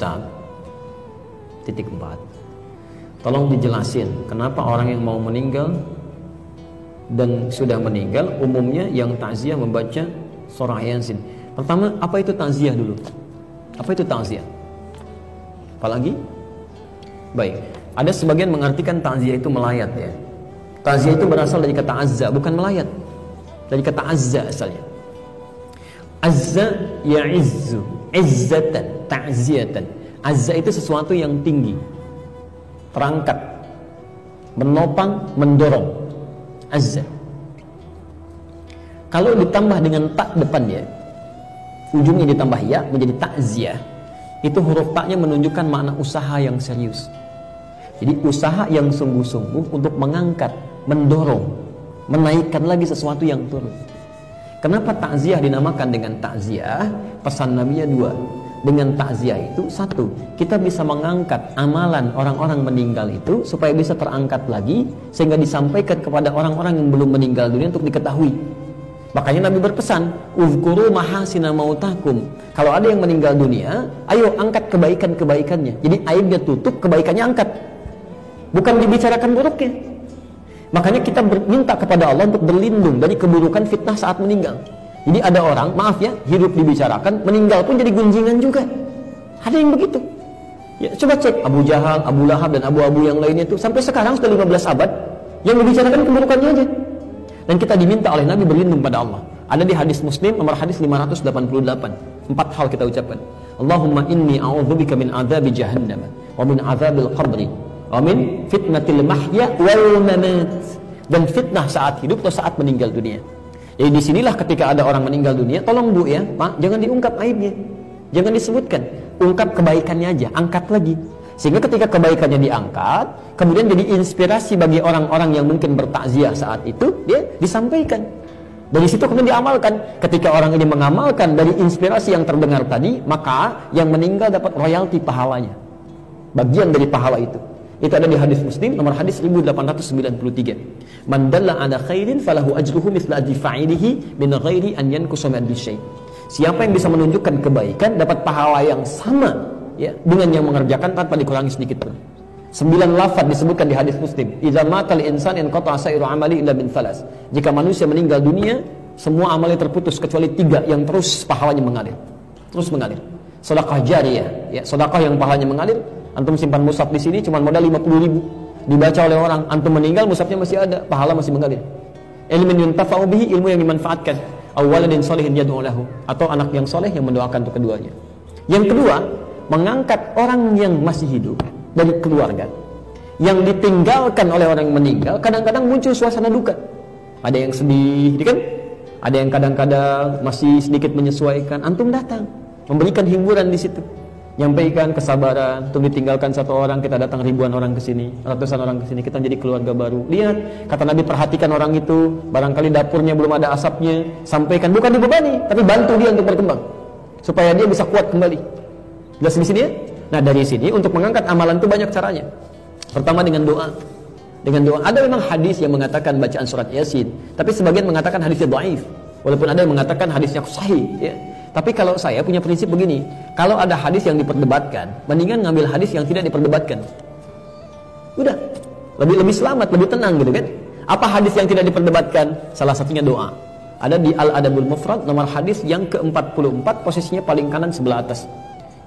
Ustaz, titik 4. Tolong dijelasin kenapa orang yang mau meninggal dan sudah meninggal umumnya yang takziah membaca surah Yasin. Pertama, apa itu takziah dulu? Apa itu takziah? Apalagi? Baik, ada sebagian mengartikan takziah itu melayat ya. Takziah itu berasal dari kata azza, bukan melayat. Dari kata azza asalnya. Azza ya'izzu, izzatan, ta'ziyatan. Azza itu sesuatu yang tinggi, terangkat, menopang, mendorong. Azza. Kalau ditambah dengan tak depannya, ujungnya ditambah ya menjadi takziah, itu huruf taknya menunjukkan makna usaha yang serius. Jadi usaha yang sungguh-sungguh untuk mengangkat, mendorong, menaikkan lagi sesuatu yang turun. Kenapa takziah dinamakan dengan takziah? Pesan Nabi-nya 2. Dengan takziah itu, 1, kita bisa mengangkat amalan orang-orang meninggal itu supaya bisa terangkat lagi, sehingga disampaikan kepada orang-orang yang belum meninggal dunia untuk diketahui. Makanya Nabi berpesan, uzkuru mahasina mautakum. Kalau ada yang meninggal dunia, ayo angkat kebaikan-kebaikannya. Jadi aibnya tutup, kebaikannya angkat, bukan dibicarakan buruknya. Makanya kita minta kepada Allah untuk berlindung dari keburukan fitnah saat meninggal. Jadi ada orang, maaf ya, hidup dibicarakan, meninggal pun jadi gunjingan juga. Ada yang begitu. Ya, coba cek Abu Jahal, Abu Lahab, dan Abu-Abu yang lainnya itu. Sampai sekarang sudah 15 abad, yang dibicarakan keburukannya aja. Dan kita diminta oleh Nabi berlindung pada Allah. Ada di hadis Muslim, nomor hadis 588. 4 hal kita ucapkan. Allahumma inni a'udzubika min adzabi jahannam, wa min adzabil qabri, wa min fitnatil mahya wal mamat. Dan fitnah saat hidup atau saat meninggal dunia. Jadi disinilah ketika ada orang meninggal dunia, tolong Bu ya, Pak, jangan diungkap aibnya, jangan disebutkan, ungkap kebaikannya aja, angkat lagi. Sehingga ketika kebaikannya diangkat, kemudian jadi inspirasi bagi orang-orang yang mungkin bertakziah saat itu, dia disampaikan. Dari situ kemudian diamalkan. Ketika orang ini mengamalkan dari inspirasi yang terdengar tadi, maka yang meninggal dapat royalti pahalanya, bagian dari pahala itu. Itu ada di hadis Muslim nomor hadis 1893. Man dalla ala khairin falahu ajruhu mithla ajri fa'ilihi min ghairi an yanqusa min syai'. Siapa yang bisa menunjukkan kebaikan dapat pahala yang sama ya dengan yang mengerjakan tanpa dikurangi sedikit pun. 9 lafaz disebutkan di hadis Muslim. Idza matal insan in qata'a sa'iru amali illa min thalas. Jika manusia meninggal dunia, semua amalnya terputus kecuali 3 yang terus pahalanya mengalir. Terus mengalir. Sedekah jariyah, ya, sedekah yang pahalanya mengalir. Antum simpan mushaf di sini cuma modal 50.000, dibaca oleh orang, antum meninggal mushafnya masih ada, pahala masih mengalir. Ilmun yuntafa'u bihi, ilmu yang dimanfaatkan. Aw waladin shalihin yad'u lahu, atau anak yang soleh yang mendoakan untuk keduanya. Yang kedua, mengangkat orang yang masih hidup dari keluarga yang ditinggalkan oleh orang yang meninggal. Kadang-kadang muncul suasana duka, ada yang sedih, kan? Ada yang kadang-kadang masih sedikit menyesuaikan. Antum datang, memberikan hiburan di situ, nyampaikan kesabaran untuk ditinggalkan satu orang. Kita datang ribuan orang ke sini, ratusan orang ke sini, kita menjadi keluarga baru. Lihat, kata Nabi, perhatikan orang itu, barangkali dapurnya belum ada asapnya, sampaikan, bukan dibebani, tapi bantu dia untuk berkembang supaya dia bisa kuat kembali. Jelas di sini ya? Nah, dari sini untuk mengangkat amalan itu banyak caranya. Pertama dengan doa. Dengan doa. Ada memang hadis yang mengatakan bacaan surat Yasin, tapi sebagian mengatakan hadisnya dhaif. Walaupun ada yang mengatakan hadisnya sahih, ya. Tapi kalau saya punya prinsip begini, kalau ada hadis yang diperdebatkan, mendingan ngambil hadis yang tidak diperdebatkan. Udah, lebih selamat, lebih tenang gitu kan. Apa hadis yang tidak diperdebatkan? Salah satunya doa. Ada di Al-Adabul Mufrad nomor hadis yang ke-44, posisinya paling kanan sebelah atas.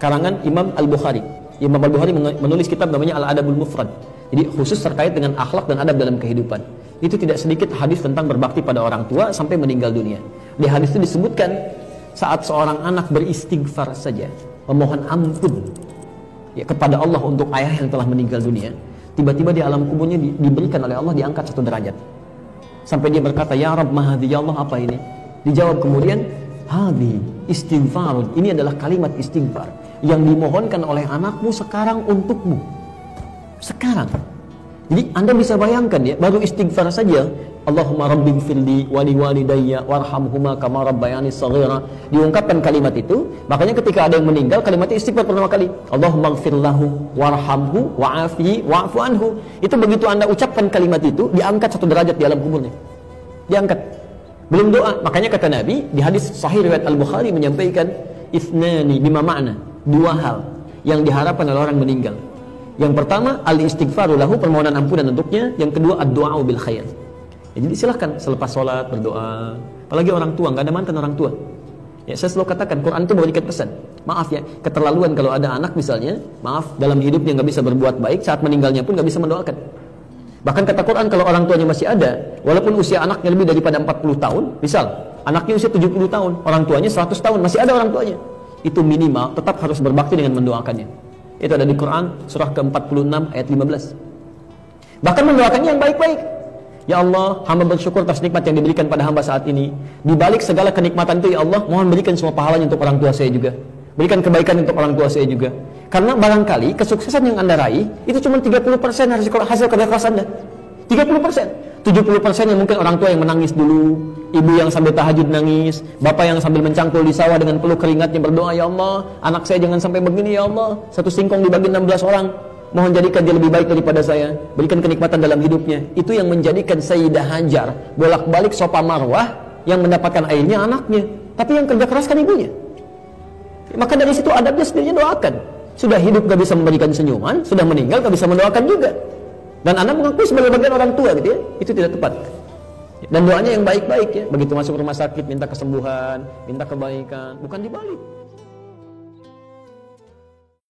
Karangan Imam Al-Bukhari. Imam Al-Bukhari menulis kitab namanya Al-Adabul Mufrad. Jadi khusus terkait dengan akhlak dan adab dalam kehidupan. Itu tidak sedikit hadis tentang berbakti pada orang tua sampai meninggal dunia. Di hadis itu disebutkan saat seorang anak beristighfar saja, memohon ampun ya, kepada Allah untuk ayah yang telah meninggal dunia, tiba-tiba di alam kuburnya diberikan oleh Allah, diangkat 1 derajat. Sampai dia berkata, ya Rabb, mahadhi, ya Allah, apa ini? Dijawab kemudian, hadhi istighfarun, ini adalah kalimat istighfar yang dimohonkan oleh anakmu sekarang untukmu. Sekarang. Jadi Anda bisa bayangkan ya, baru istighfar saja, Allahumma rabbighfirli wa liwalidayya warhamhuma kama rabbayani shaghira, diungkapkan kalimat itu. Makanya ketika ada yang meninggal, kalimat istighfar pertama kali, Allahumma ighfirlahu warhamhu wa'afihi wa'fu anhu. Itu begitu Anda ucapkan kalimat itu, diangkat 1 derajat di alam kuburnya. Diangkat. Belum doa. Makanya kata Nabi di hadis sahih riwayat Al-Bukhari menyampaikan, ithnani bima ma'na, 2 hal yang diharapkan oleh orang meninggal. Yang pertama, al-istighfaru lahu, permohonan ampunan untuknya. Yang kedua, ad-du'a bil khair. Ya, jadi silahkan selepas sholat berdoa. Apalagi orang tua, nggak ada mantan orang tua. Ya, saya selalu katakan, Quran itu memberikan pesan. Maaf ya, keterlaluan kalau ada anak misalnya, maaf, dalam hidupnya nggak bisa berbuat baik, saat meninggalnya pun nggak bisa mendoakan. Bahkan kata Quran, kalau orang tuanya masih ada, walaupun usia anaknya lebih daripada 40 tahun, misal, anaknya usia 70 tahun, orang tuanya 100 tahun, masih ada orang tuanya. Itu minimal, tetap harus berbakti dengan mendoakannya. Itu ada di Quran, surah ke-46, ayat 15. Bahkan mendoakannya yang baik-baik. Ya Allah, hamba bersyukur atas nikmat yang diberikan pada hamba saat ini. Di balik segala kenikmatan itu, ya Allah, mohon berikan semua pahalanya untuk orang tua saya juga. Berikan kebaikan untuk orang tua saya juga. Karena barangkali kesuksesan yang Anda raih itu cuma 30% hasil kerja keras Anda. 30%. 70% yang mungkin orang tua yang menangis dulu, ibu yang sambil tahajud nangis, bapak yang sambil mencangkul di sawah dengan peluh keringatnya berdoa, ya Allah, anak saya jangan sampai begini, ya Allah. Satu singkong dibagi 16 orang. Mohon jadikan dia lebih baik daripada saya. Berikan kenikmatan dalam hidupnya. Itu yang menjadikan Sayyidah Hajar bolak-balik Safa Marwah, yang mendapatkan airnya anaknya. Tapi yang kerja keras kan ibunya. Maka dari situ adabnya sendirinya doakan. Sudah hidup gak bisa memberikan senyuman, sudah meninggal gak bisa mendoakan juga. Dan Anda mengakui sebagai bagian orang tua gitu ya, itu tidak tepat. Dan doanya yang baik-baik ya. Begitu masuk rumah sakit minta kesembuhan, minta kebaikan, bukan dibalik.